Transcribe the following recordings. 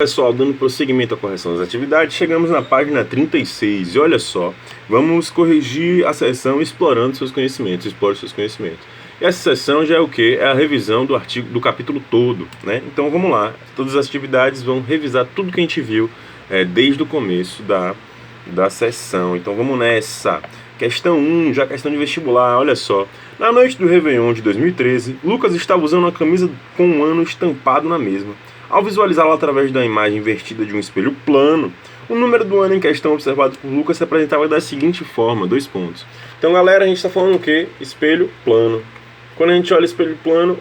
Pessoal, dando prosseguimento à correção das atividades, chegamos na página 36 e olha só, vamos corrigir a seção explorando seus conhecimentos, explore seus conhecimentos. E essa seção já é o que? É a revisão do artigo, do capítulo todo, né? Então vamos lá, todas as atividades vão revisar tudo que a gente viu desde o começo da sessão. Então vamos nessa. Questão 1, já questão de vestibular, olha só. Na noite do Réveillon de 2013, Lucas estava usando uma camisa com um ano estampado na mesma. Ao visualizá-la através da imagem invertida de um espelho plano, o número do ano em questão observado por Lucas se apresentava da seguinte forma, 2 pontos. Então, galera, a gente está falando o quê? Espelho plano. Quando a gente olha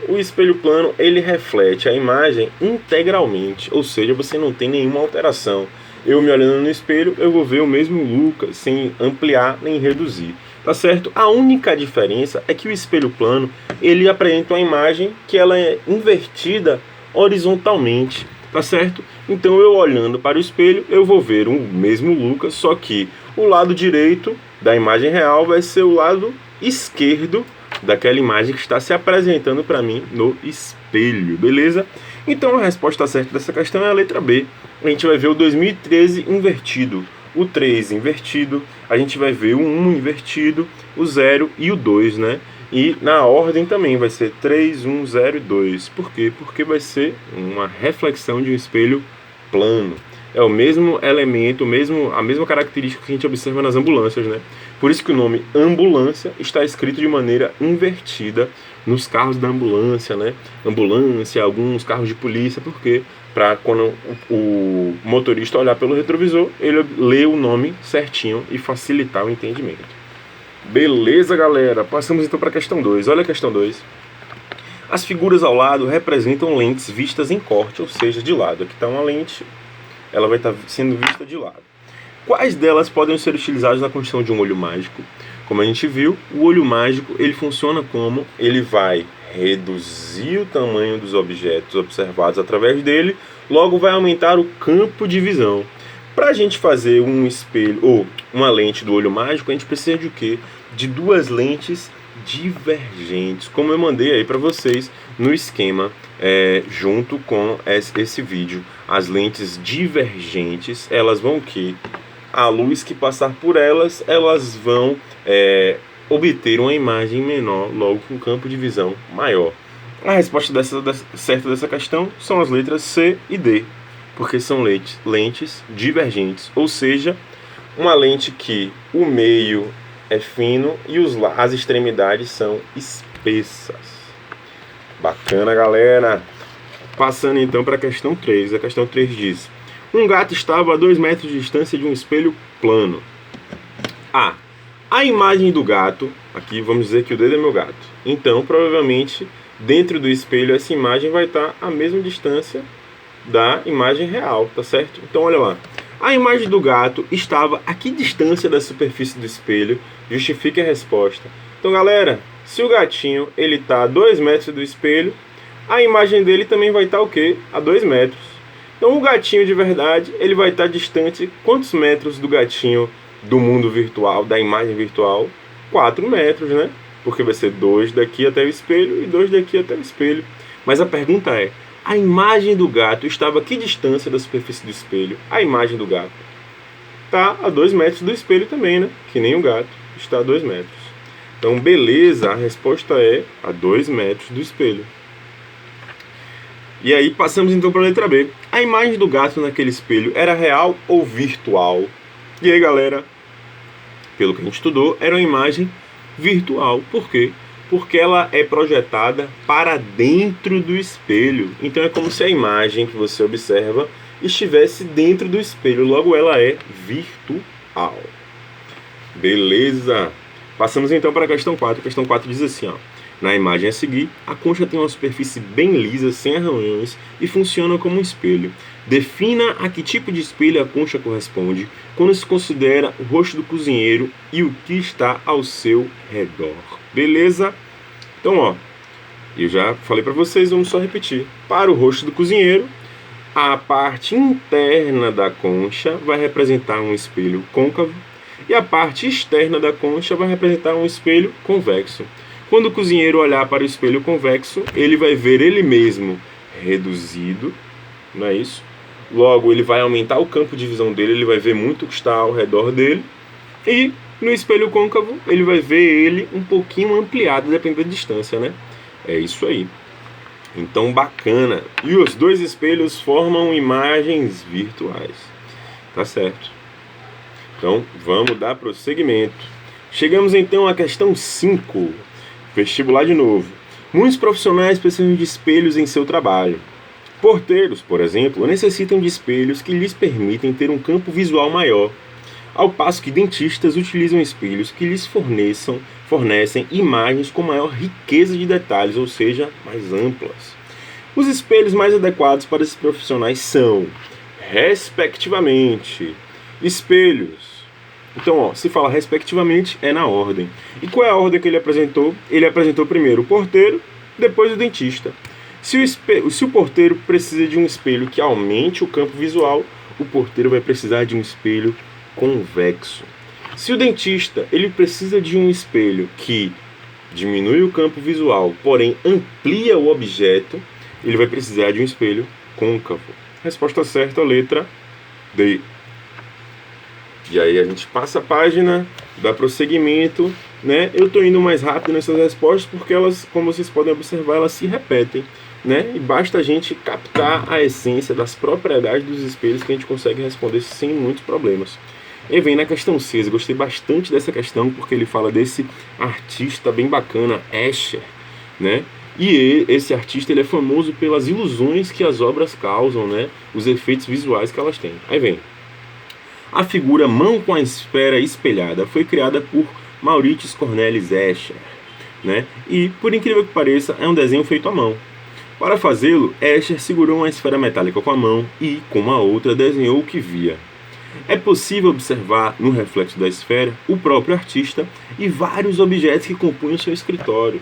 o espelho plano, ele reflete a imagem integralmente, ou seja, você não tem nenhuma alteração. Eu me olhando no espelho, eu vou ver o mesmo Lucas, sem ampliar nem reduzir, tá certo? A única diferença é que o espelho plano, ele apresenta uma imagem que ela é invertida horizontalmente, tá certo? Então eu olhando para o espelho, eu vou ver o mesmo Lucas, só que o lado direito da imagem real vai ser o lado esquerdo daquela imagem que está se apresentando para mim no espelho, beleza? Então a resposta certa dessa questão é a letra B. A gente vai ver o 2013 invertido, o 3 invertido, a gente vai ver o 1 invertido, o 0 e o 2, né? E na ordem também vai ser 3, 1, 0 e 2. Por quê? Porque vai ser uma reflexão de um espelho plano. É o mesmo elemento, a mesma característica que a gente observa nas ambulâncias, né? Por isso que o nome ambulância está escrito de maneira invertida nos carros da ambulância, né? Ambulância, alguns carros de polícia, por quê? Para quando o motorista olhar pelo retrovisor, ele lê o nome certinho e facilitar o entendimento. Beleza, galera? Passamos então para a questão 2. Olha a questão 2. As figuras ao lado representam lentes vistas em corte, ou seja, de lado. Aqui está uma lente, ela vai estar sendo vista de lado. Quais delas podem ser utilizadas na construção de um olho mágico? Como a gente viu, o olho mágico ele funciona como ele vai reduzir o tamanho dos objetos observados através dele, logo vai aumentar o campo de visão. Para a gente fazer um espelho ou uma lente do olho mágico, a gente precisa de o quê? De 2 lentes divergentes, como eu mandei aí para vocês no esquema junto com esse vídeo. As lentes divergentes, elas vão o quê? A luz que passar por elas, elas vão obter uma imagem menor, logo com um campo de visão maior. A resposta certa dessa questão são as letras C e D, porque são lentes divergentes, ou seja, uma lente que o meio é fino e as extremidades são espessas. Bacana, galera! Passando então para a questão 3. A questão 3 diz: um gato estava a 2 metros de distância de um espelho plano. A imagem do gato, aqui vamos dizer que o dedo é meu gato, então provavelmente dentro do espelho essa imagem vai estar à mesma distância da imagem real, tá certo? Então olha lá, a imagem do gato estava a que distância da superfície do espelho? Justifique a resposta. Então galera, se o gatinho ele está a 2 metros do espelho, a imagem dele também vai estar o quê? A 2 metros. Então o gatinho de verdade, ele vai estar distante quantos metros do gatinho do mundo virtual, da imagem virtual? 4 metros, né? Porque vai ser 2 daqui até o espelho e 2 daqui até o espelho. Mas a pergunta é, a imagem do gato estava a que distância da superfície do espelho? A imagem do gato está a 2 metros do espelho também, né? Que nem o gato está a 2 metros. Então, beleza, a resposta é a 2 metros do espelho. E aí passamos então para a letra B. A imagem do gato naquele espelho era real ou virtual? E aí, galera, pelo que a gente estudou, era uma imagem virtual. Por quê? Porque ela é projetada para dentro do espelho. Então é como se a imagem que você observa estivesse dentro do espelho. Logo, ela é virtual. Beleza? Passamos então para a questão 4. A questão 4 diz assim, ó: na imagem a seguir, a concha tem uma superfície bem lisa, sem arranhões, e funciona como um espelho. Defina a que tipo de espelho a concha corresponde quando se considera o rosto do cozinheiro e o que está ao seu redor. Beleza? Então, ó, eu já falei para vocês, vamos só repetir. Para o rosto do cozinheiro, a parte interna da concha vai representar um espelho côncavo e a parte externa da concha vai representar um espelho convexo. Quando o cozinheiro olhar para o espelho convexo, ele vai ver ele mesmo reduzido, não é isso? logo ele vai aumentar o campo de visão dele, ele vai ver muito o que está ao redor dele, e no espelho côncavo ele vai ver ele um pouquinho ampliado, dependendo da distância, né? É isso aí. Então, bacana. E os dois espelhos formam imagens virtuais. Tá certo. Então, vamos dar prosseguimento. Chegamos então à questão 5. Vestibular de novo. Muitos profissionais precisam de espelhos em seu trabalho. Porteiros, por exemplo, necessitam de espelhos que lhes permitem ter um campo visual maior, ao passo que dentistas utilizam espelhos que lhes fornecem imagens com maior riqueza de detalhes, ou seja, mais amplas. Os espelhos mais adequados para esses profissionais são, respectivamente, espelhos. Então, ó, se fala respectivamente, é na ordem. E qual é a ordem que ele apresentou? Ele apresentou primeiro o porteiro, depois o dentista. Se o porteiro precisa de um espelho que aumente o campo visual, o porteiro vai precisar de um espelho convexo. Se o dentista ele precisa de um espelho que diminui o campo visual, porém amplia o objeto, ele vai precisar de um espelho côncavo. Resposta certa, letra D. E aí a gente passa a página, dá prosseguimento, né? Eu estou indo mais rápido nessas respostas porque elas, como vocês podem observar, elas se repetem, né? E basta a gente captar a essência das propriedades dos espelhos que a gente consegue responder sem muitos problemas. E vem na questão 6, eu gostei bastante dessa questão porque ele fala desse artista bem bacana, Escher, né? E esse artista ele é famoso pelas ilusões que as obras causam, né? Os efeitos visuais que elas têm. Aí vem. A figura mão com a esfera espelhada foi criada por Mauritius Cornelis Escher, né? E, por incrível que pareça, é um desenho feito à mão. Para fazê-lo, Escher segurou uma esfera metálica com a mão e, com a outra, desenhou o que via. É possível observar no reflexo da esfera o próprio artista e vários objetos que compunham seu escritório.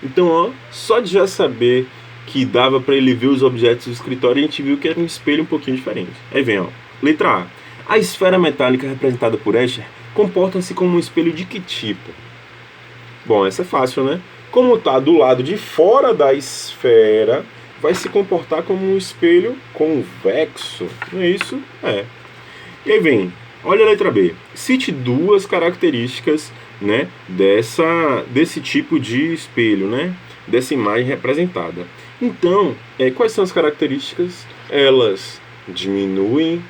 Então, ó, só de já saber que dava para ele ver os objetos do escritório, a gente viu que era um espelho um pouquinho diferente. Aí vem, ó, letra A. A esfera metálica representada por Escher comporta-se como um espelho de que tipo? Bom, essa é fácil, né? Como está do lado de fora da esfera, vai se comportar como um espelho convexo. Não é isso? É. E aí vem, olha a letra B. Cite duas características, né, desse tipo de espelho, né? Dessa imagem representada. Então, quais são as características? Elas diminuem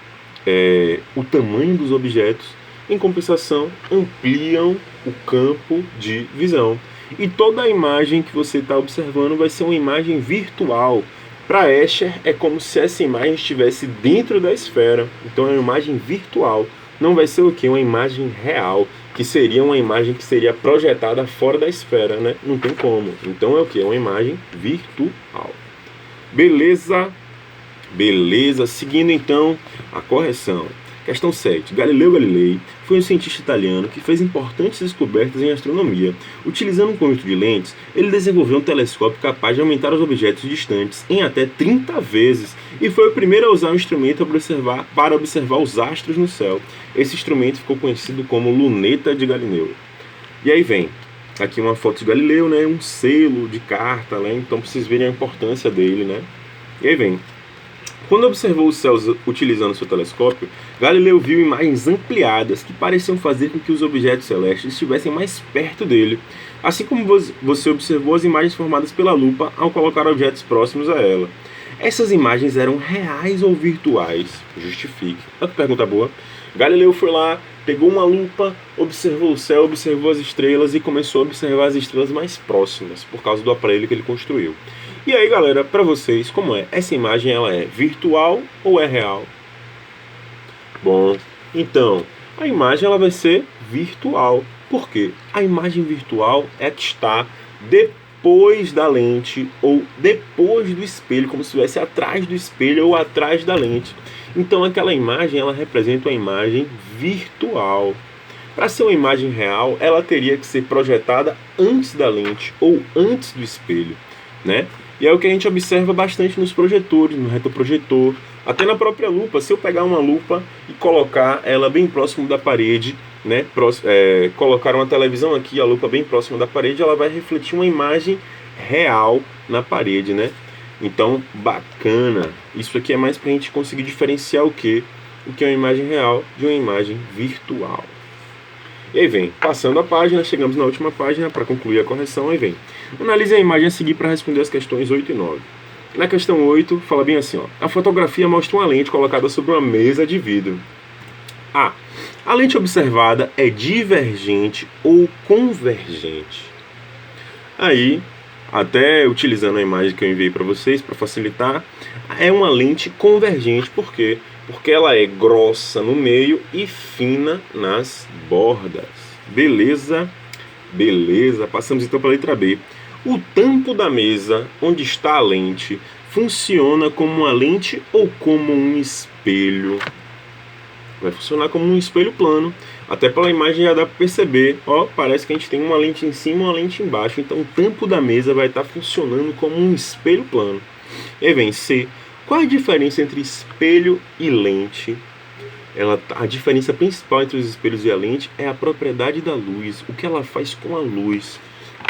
o tamanho dos objetos, em compensação, ampliam o campo de visão. E toda a imagem que você está observando vai ser uma imagem virtual. Para Escher, é como se essa imagem estivesse dentro da esfera. Então é uma imagem virtual. Não vai ser o quê? Uma imagem real, que seria uma imagem que seria projetada fora da esfera, né? Não tem como. Então é o quê? Uma imagem virtual. Beleza? Beleza, seguindo então a correção. Questão 7. Galileu Galilei foi um cientista italiano que fez importantes descobertas em astronomia. Utilizando um conjunto de lentes, ele desenvolveu um telescópio capaz de aumentar os objetos distantes em até 30 vezes e foi o primeiro a usar um instrumento para observar os astros no céu. Esse instrumento ficou conhecido como luneta de Galileu. E aí vem aqui uma foto de Galileu, né, um selo de carta, né, então pra vocês verem a importância dele, né. E aí vem. Quando observou os céus utilizando seu telescópio, Galileu viu imagens ampliadas que pareciam fazer com que os objetos celestes estivessem mais perto dele, assim como você observou as imagens formadas pela lupa ao colocar objetos próximos a ela. Essas imagens eram reais ou virtuais? Justifique. Olha que pergunta boa. Galileu foi lá, pegou uma lupa, observou o céu, observou as estrelas e começou a observar as estrelas mais próximas, por causa do aparelho que ele construiu. E aí, galera, para vocês, como é? Essa imagem, ela é virtual ou é real? Bom, então, a imagem ela vai ser virtual. Por quê? A imagem virtual é que está depois da lente ou depois do espelho, como se estivesse atrás do espelho ou atrás da lente. Então, aquela imagem, ela representa uma imagem virtual. Para ser uma imagem real, ela teria que ser projetada antes da lente ou antes do espelho, né? E é o que a gente observa bastante nos projetores, no retroprojetor, até na própria lupa. Se eu pegar uma lupa e colocar ela bem próximo da parede, né, colocar uma televisão aqui, a lupa bem próxima da parede, ela vai refletir uma imagem real na parede, né? Então, bacana. Isso aqui é mais para a gente conseguir diferenciar o que é uma imagem real de uma imagem virtual. E aí vem, passando a página, chegamos na última página para concluir a correção. Aí vem, analise a imagem a seguir para responder as questões 8 e 9. Na questão 8, fala bem assim, ó, a fotografia mostra uma lente colocada sobre uma mesa de vidro. A lente observada é divergente ou convergente? Aí, até utilizando a imagem que eu enviei para vocês, para facilitar, é uma lente convergente. Por quê? Porque ela é grossa no meio e fina nas bordas. Beleza? Beleza. Passamos então para a letra B. O tampo da mesa onde está a lente funciona como uma lente ou como um espelho? Vai funcionar como um espelho plano. Até pela imagem já dá para perceber, ó, parece que a gente tem uma lente em cima e uma lente embaixo. Então o tampo da mesa vai estar funcionando como um espelho plano. E aí vem C. Qual a diferença entre espelho e lente? A diferença principal entre os espelhos e a lente é a propriedade da luz. O que ela faz com a luz?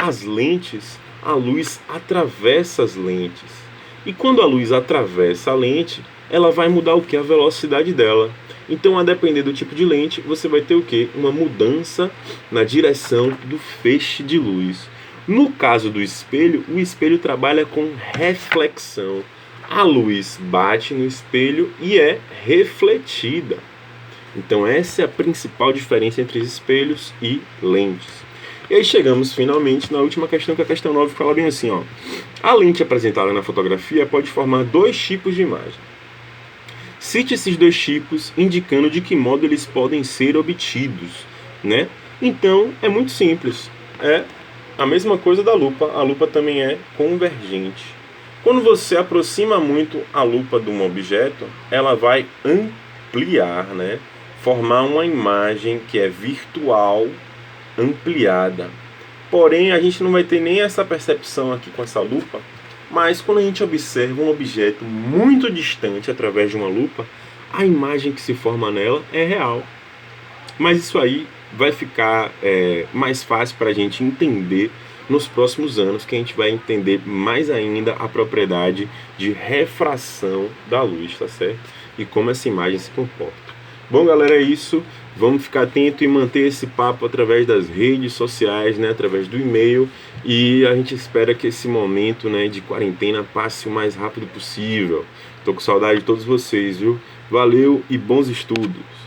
As lentes, a luz atravessa as lentes. E quando a luz atravessa a lente, ela vai mudar o que? A velocidade dela. Então, a depender do tipo de lente, você vai ter o quê? Uma mudança na direção do feixe de luz. No caso do espelho, o espelho trabalha com reflexão. A luz bate no espelho e é refletida. Então, essa é a principal diferença entre espelhos e lentes. E aí chegamos finalmente na última questão, que é a questão 9, que fala bem assim, ó. A lente apresentada na fotografia pode formar dois tipos de imagem. Cite esses dois tipos, indicando de que modo eles podem ser obtidos, né? Então, é muito simples. É a mesma coisa da lupa. A lupa também é convergente. Quando você aproxima muito a lupa de um objeto, ela vai ampliar, né? Formar uma imagem que é virtual, ampliada. Porém, a gente não vai ter nem essa percepção aqui com essa lupa. Mas quando a gente observa um objeto muito distante através de uma lupa, a imagem que se forma nela é real. Mas isso aí vai ficar mais fácil para a gente entender nos próximos anos, que a gente vai entender mais ainda a propriedade de refração da luz, tá certo? E como essa imagem se comporta. Bom, galera, é isso. Vamos ficar atento e manter esse papo através das redes sociais, né, através do e-mail. E a gente espera que esse momento, né, de quarentena passe o mais rápido possível. Tô com saudade de todos vocês, viu? Valeu e bons estudos!